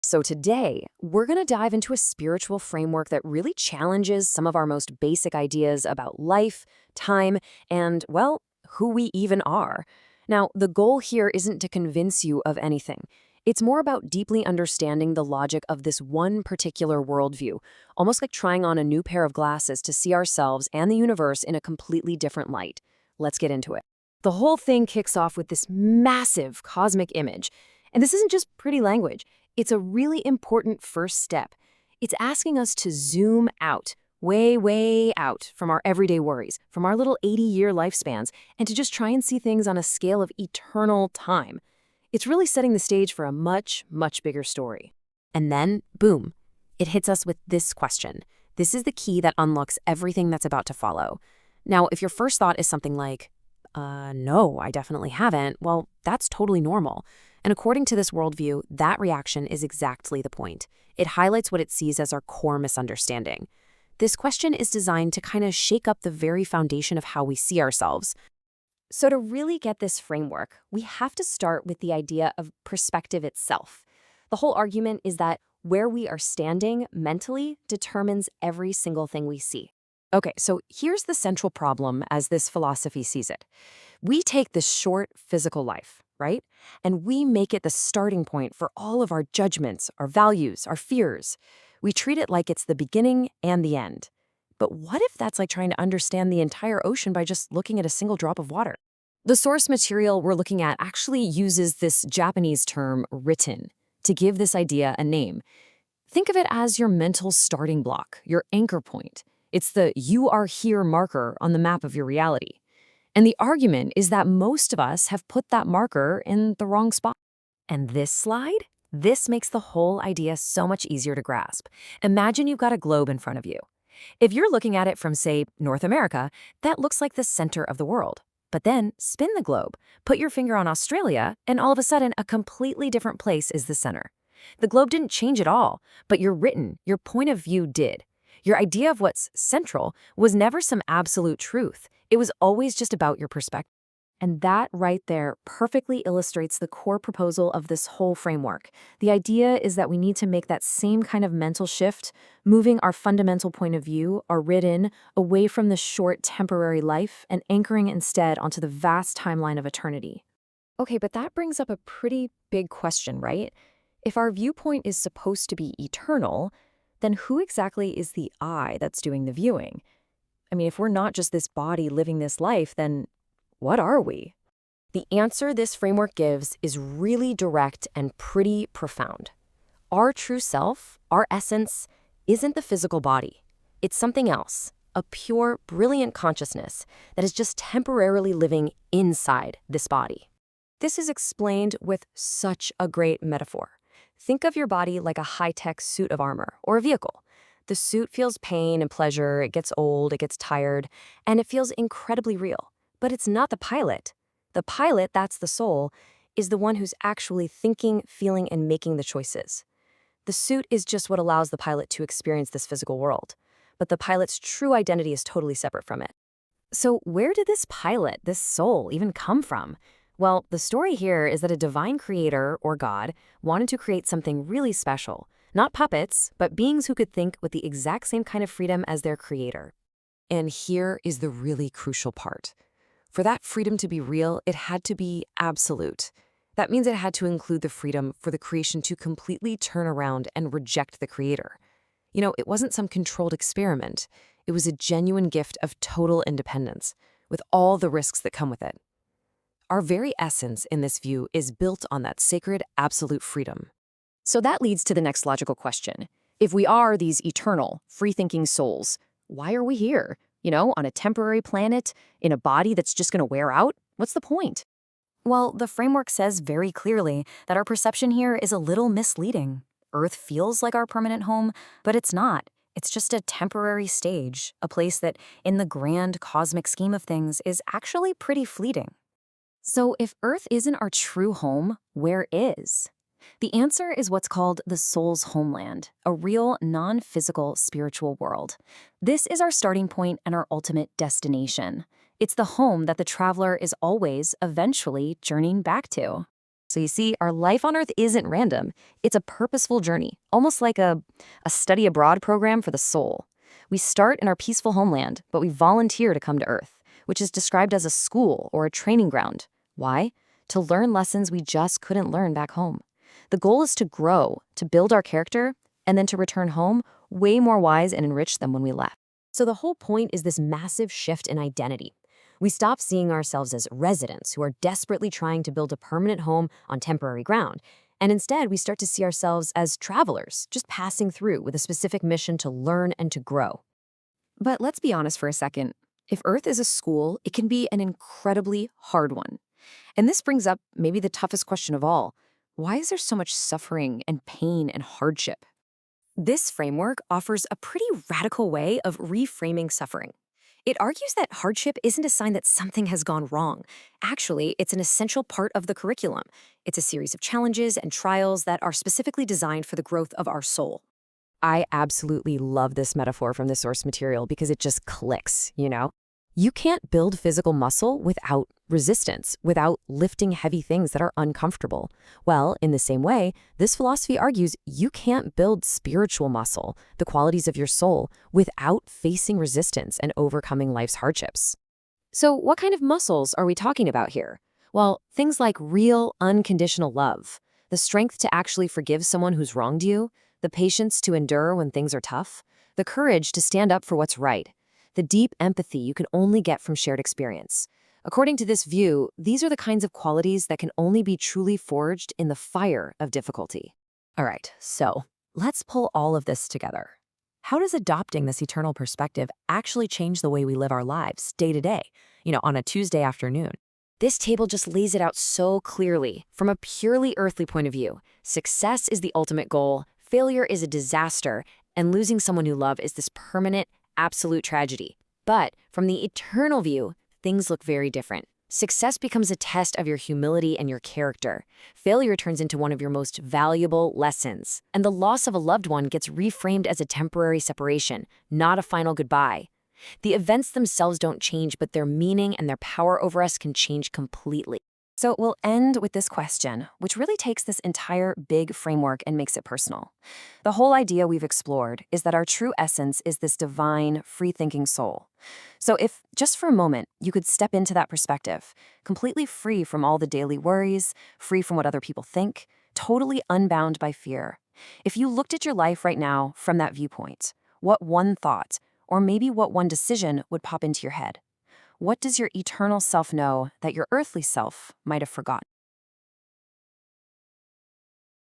So today, we're going to dive into a spiritual framework that really challenges some of our most basic ideas about life, time, and, well, who we even are. Now, the goal here isn't to convince you of anything. It's more about deeply understanding the logic of this one particular worldview, almost like trying on a new pair of glasses to see ourselves and the universe in a completely different light. Let's get into it. The whole thing kicks off with this massive cosmic image. And this isn't just pretty language. It's a really important first step. It's asking us to zoom out, way, way out from our everyday worries, from our little 80-year lifespans, and to just try and see things on a scale of eternal time. It's really setting the stage for a much, much bigger story. And then, boom, it hits us with this question. This is the key that unlocks everything that's about to follow. Now, if your first thought is something like, no, I definitely haven't, well, that's totally normal. And according to this worldview, that reaction is exactly the point. It highlights what it sees as our core misunderstanding. This question is designed to kind of shake up the very foundation of how we see ourselves. So to really get this framework, we have to start with the idea of perspective itself. The whole argument is that where we are standing mentally determines every single thing we see. Okay, so here's the central problem as this philosophy sees it. We take this short physical life, right? And we make it the starting point for all of our judgments, our values, our fears. We treat it like it's the beginning and the end. But what if that's like trying to understand the entire ocean by just looking at a single drop of water? The source material we're looking at actually uses this Japanese term written to give this idea a name. Think of it as your mental starting block, your anchor point. It's the "you are here" marker on the map of your reality. And the argument is that most of us have put that marker in the wrong spot. And this slide? This makes the whole idea so much easier to grasp. Imagine you've got a globe in front of you. If you're looking at it from, say, North America, that looks like the center of the world. But then spin the globe, put your finger on Australia, and all of a sudden a completely different place is the center. The globe didn't change at all, but your point of view did. Your idea of what's central was never some absolute truth. It was always just about your perspective. And that right there perfectly illustrates the core proposal of this whole framework. The idea is that we need to make that same kind of mental shift, moving our fundamental point of view, our written, away from the short temporary life and anchoring instead onto the vast timeline of eternity. Okay, but that brings up a pretty big question, right? If our viewpoint is supposed to be eternal, then who exactly is the I that's doing the viewing? I mean, if we're not just this body living this life, then what are we? The answer this framework gives is really direct and pretty profound. Our true self, our essence, isn't the physical body. It's something else, a pure, brilliant consciousness that is just temporarily living inside this body. This is explained with such a great metaphor. Think of your body like a high-tech suit of armor or a vehicle. The suit feels pain and pleasure, it gets old, it gets tired, and it feels incredibly real. But it's not the pilot. The pilot, that's the soul, is the one who's actually thinking, feeling, and making the choices. The suit is just what allows the pilot to experience this physical world. But the pilot's true identity is totally separate from it. So where did this pilot, this soul, even come from? Well, the story here is that a divine creator, or God, wanted to create something really special. Not puppets, but beings who could think with the exact same kind of freedom as their creator. And here is the really crucial part. For that freedom to be real, it had to be absolute. That means it had to include the freedom for the creation to completely turn around and reject the creator. You know, it wasn't some controlled experiment. It was a genuine gift of total independence, with all the risks that come with it. Our very essence in this view is built on that sacred, absolute freedom. So that leads to the next logical question. If we are these eternal, free-thinking souls, why are we here? You know, on a temporary planet, in a body that's just going to wear out? What's the point? Well, the framework says very clearly that our perception here is a little misleading. Earth feels like our permanent home, but it's not. It's just a temporary stage, a place that, in the grand cosmic scheme of things, is actually pretty fleeting. So if Earth isn't our true home, where is? The answer is what's called the soul's homeland, a real, non-physical spiritual world. This is our starting point and our ultimate destination. It's the home that the traveler is always, eventually, journeying back to. So you see, our life on Earth isn't random. It's a purposeful journey, almost like a study abroad program for the soul. We start in our peaceful homeland, but we volunteer to come to Earth, which is described as a school or a training ground. Why? To learn lessons we just couldn't learn back home. The goal is to grow, to build our character, and then to return home way more wise and enriched than when we left. So the whole point is this massive shift in identity. We stop seeing ourselves as residents who are desperately trying to build a permanent home on temporary ground. And instead, we start to see ourselves as travelers, just passing through with a specific mission to learn and to grow. But let's be honest for a second. If Earth is a school, it can be an incredibly hard one. And this brings up maybe the toughest question of all. Why is there so much suffering and pain and hardship? This framework offers a pretty radical way of reframing suffering. It argues that hardship isn't a sign that something has gone wrong. Actually, it's an essential part of the curriculum. It's a series of challenges and trials that are specifically designed for the growth of our soul. I absolutely love this metaphor from the source material because it just clicks, you know? You can't build physical muscle without resistance, without lifting heavy things that are uncomfortable. Well, in the same way, this philosophy argues you can't build spiritual muscle, the qualities of your soul, without facing resistance and overcoming life's hardships. So what kind of muscles are we talking about here? Well, things like real, unconditional love, the strength to actually forgive someone who's wronged you, the patience to endure when things are tough, the courage to stand up for what's right, the deep empathy you can only get from shared experience. According to this view, these are the kinds of qualities that can only be truly forged in the fire of difficulty. All right, so let's pull all of this together. How does adopting this eternal perspective actually change the way we live our lives day to day, on a Tuesday afternoon? This table just lays it out so clearly. From a purely earthly point of view, success is the ultimate goal, failure is a disaster, and losing someone you love is this permanent, absolute tragedy. But from the eternal view, things look very different. Success becomes a test of your humility and your character. Failure turns into one of your most valuable lessons. And the loss of a loved one gets reframed as a temporary separation, not a final goodbye. The events themselves don't change, but their meaning and their power over us can change completely. So we'll end with this question, which really takes this entire big framework and makes it personal. The whole idea we've explored is that our true essence is this divine, free-thinking soul. So if, just for a moment, you could step into that perspective, completely free from all the daily worries, free from what other people think, totally unbound by fear. If you looked at your life right now from that viewpoint, what one thought, or maybe what one decision would pop into your head? What does your eternal self know that your earthly self might have forgotten?